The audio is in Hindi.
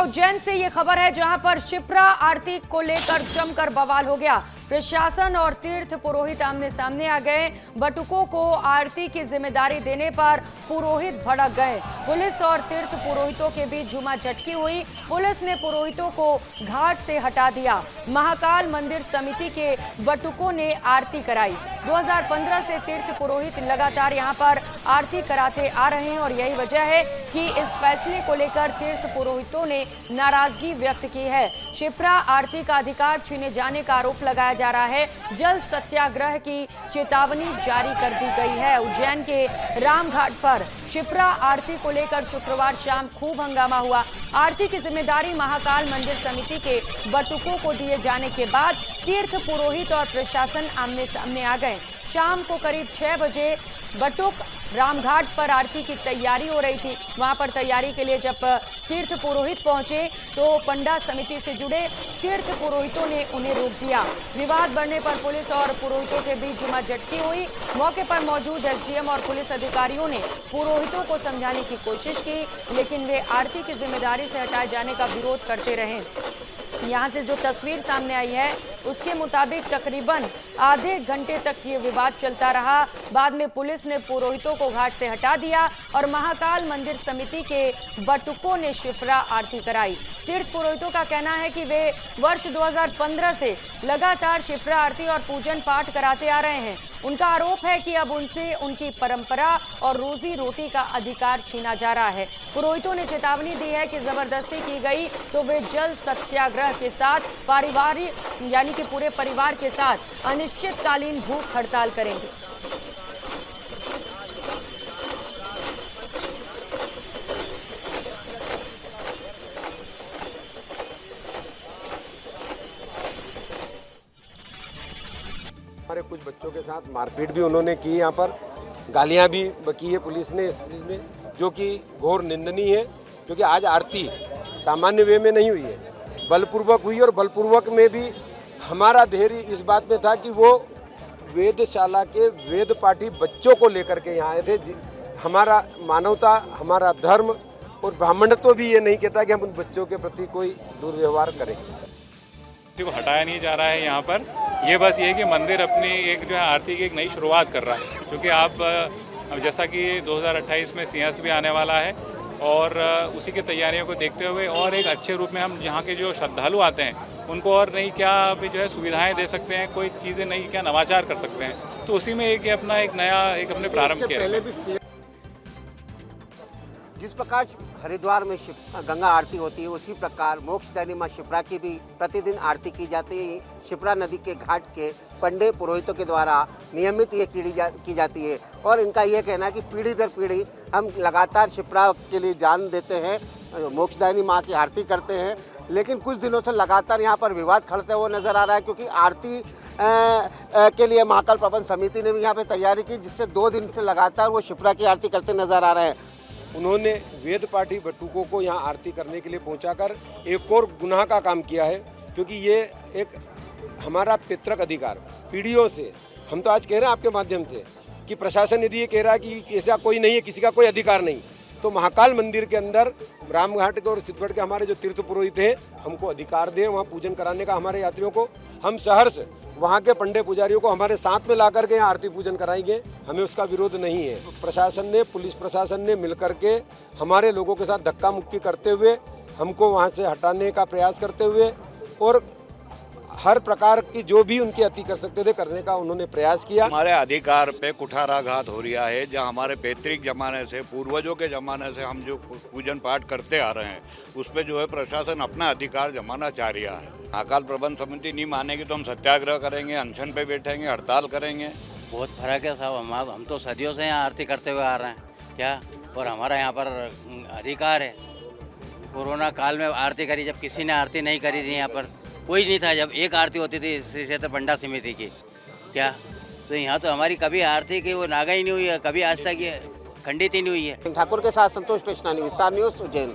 उज्जैन से ये खबर है जहां पर शिप्रा आरती को लेकर जमकर बवाल हो गया। प्रशासन और तीर्थ पुरोहित आमने सामने आ गए। बटुकों को आरती की जिम्मेदारी देने पर पुरोहित भड़क गए। पुलिस और तीर्थ पुरोहितों के बीच झूमाझटकी हुई। पुलिस ने पुरोहितों को घाट से हटा दिया। महाकाल मंदिर समिति के बटुकों ने आरती कराई। 2015 से तीर्थ पुरोहित लगातार यहां पर आरती कराते आ रहे हैं और यही वजह है कि इस फैसले को लेकर तीर्थ पुरोहितों ने नाराजगी व्यक्त की है। शिप्रा आरती का अधिकार छीने जाने का आरोप लगाया जा रहा है। जल सत्याग्रह की चेतावनी जारी कर दी गई है। उज्जैन के रामघाट पर शिप्रा आरती को लेकर शुक्रवार शाम खूब हंगामा हुआ। आरती की जिम्मेदारी महाकाल मंदिर समिति के बटुकों को दिए जाने के बाद तीर्थ पुरोहित और प्रशासन आमने सामने आ गए। शाम को करीब 6 बजे बटुक रामघाट पर आरती की तैयारी हो रही थी। वहां पर तैयारी के लिए जब तीर्थ पुरोहित पहुंचे तो पंडा समिति से जुड़े तीर्थ पुरोहितों ने उन्हें रोक दिया। विवाद बढ़ने पर पुलिस और पुरोहितों के बीच झूमाझटकी हुई। मौके पर मौजूद एसडीएम और पुलिस अधिकारियों ने पुरोहितों को समझाने की कोशिश की, लेकिन वे आरती की जिम्मेदारी से हटाए जाने का विरोध करते रहे। यहाँ से जो तस्वीर सामने आई है उसके मुताबिक तकरीबन आधे घंटे तक ये विवाद चलता रहा। बाद में पुलिस ने पुरोहितों को घाट से हटा दिया और महाकाल मंदिर समिति के बटुकों ने शिप्रा आरती कराई। तीर्थ पुरोहितों का कहना है कि वे वर्ष 2015 से लगातार शिप्रा आरती और पूजन पाठ कराते आ रहे हैं। उनका आरोप है कि अब उनसे उनकी परंपरा और रोजी रोटी का अधिकार छीना जा रहा है। पुरोहितों ने चेतावनी दी है कि जबरदस्ती की गई तो वे जल सत्याग्रह के साथ पारिवारिक यानी कि पूरे परिवार के साथ अनिश्चितकालीन भूख हड़ताल करेंगे। हमारे कुछ बच्चों के साथ मारपीट भी उन्होंने की, यहाँ पर गालियाँ भी की है पुलिस ने इस चीज़ में, जो कि घोर निंदनीय है। क्योंकि आज आरती सामान्य वे में नहीं हुई है, बलपूर्वक हुई। और बलपूर्वक में भी हमारा धैर्य इस बात में था कि वो वेदशाला के वेद पाठी बच्चों को लेकर के यहाँ आए थे। हमारा मानवता, हमारा धर्म और ब्राह्मणत्व भी ये नहीं कहता कि हम उन बच्चों के प्रति कोई दुर्व्यवहार करें। को हटाया नहीं जा रहा है यहाँ पर। ये बस ये है कि मंदिर अपनी एक जो है आरती की एक नई शुरुआत कर रहा है। क्योंकि आप जैसा कि 2028 में सिंहस्थ भी आने वाला है और उसी की तैयारियों को देखते हुए और एक अच्छे रूप में हम यहाँ के जो श्रद्धालु आते हैं उनको और नई क्या भी जो है सुविधाएं दे सकते हैं, कोई चीज़ें नई क्या नवाचार कर सकते हैं। तो उसी में एक अपना एक नया एक हमने प्रारंभ किया। जिस प्रकार हरिद्वार में गंगा आरती होती है उसी प्रकार मोक्षदायिनी मां शिप्रा की भी प्रतिदिन आरती की जाती है। शिप्रा नदी के घाट के पंडे पुरोहितों के द्वारा नियमित ये की जाती है और इनका ये कहना है कि पीढ़ी दर पीढ़ी हम लगातार शिप्रा के लिए जान देते हैं, मोक्षदायिनी मां की आरती करते हैं। लेकिन कुछ दिनों से लगातार यहाँ पर विवाद खड़ते हुए नजर आ रहा है, क्योंकि आरती के लिए महाकाल प्रबंध समिति ने भी यहाँ पे तैयारी की, जिससे 2 दिन से लगातार वो शिप्रा की आरती करते नजर आ रहे हैं। उन्होंने वेद पाठी बटुकों को यहाँ आरती करने के लिए पहुँचाकर एक और गुनाह का काम किया है। क्योंकि ये एक हमारा पितृक अधिकार पीढ़ियों से, हम तो आज कह रहे हैं आपके माध्यम से कि प्रशासन यदि ये कह रहा है कि ऐसा कोई नहीं है, किसी का कोई अधिकार नहीं, तो महाकाल मंदिर के अंदर रामघाट के और सिद्धगढ़ के हमारे जो तीर्थ पुरोहित हैं हमको अधिकार दें वहाँ पूजन कराने का हमारे यात्रियों को। हम शहर से वहाँ के पंडे पुजारियों को हमारे साथ में ला करके यहाँ आरती पूजन कराएंगे, हमें उसका विरोध नहीं है। प्रशासन ने, पुलिस प्रशासन ने मिलकर के हमारे लोगों के साथ धक्का मुक्की करते हुए हमको वहाँ से हटाने का प्रयास करते हुए और हर प्रकार की जो भी उनकी अति कर सकते थे करने का उन्होंने प्रयास किया। हमारे अधिकार पे कुठाराघात हो रहा है। जहाँ हमारे पैतृक जमाने से, पूर्वजों के जमाने से हम जो पूजन पाठ करते आ रहे हैं उस पर जो है प्रशासन अपना अधिकार जमाना चाह रहा है। महाकाल प्रबंध समिति नहीं मानेगी तो हम सत्याग्रह करेंगे, अनशन पे बैठेंगे, हड़ताल करेंगे। बहुत फर्क है साहब। हम तो सदियों से यहाँ आरती करते हुए आ रहे हैं क्या, और हमारा यहाँ पर अधिकार है। कोरोना काल में आरती करी, जब किसी ने आरती नहीं करी थी यहाँ पर कोई नहीं था, जब एक आरती होती थी श्री क्षेत्र पंडा समिति की क्या, तो यहाँ तो हमारी कभी आरती की वो नागा ही नहीं हुई है, कभी आज तक ये खंडित ही नहीं हुई है। ठाकुर के साथ संतोष कृष्णानी, विस्तार न्यूज़ उज्जैन।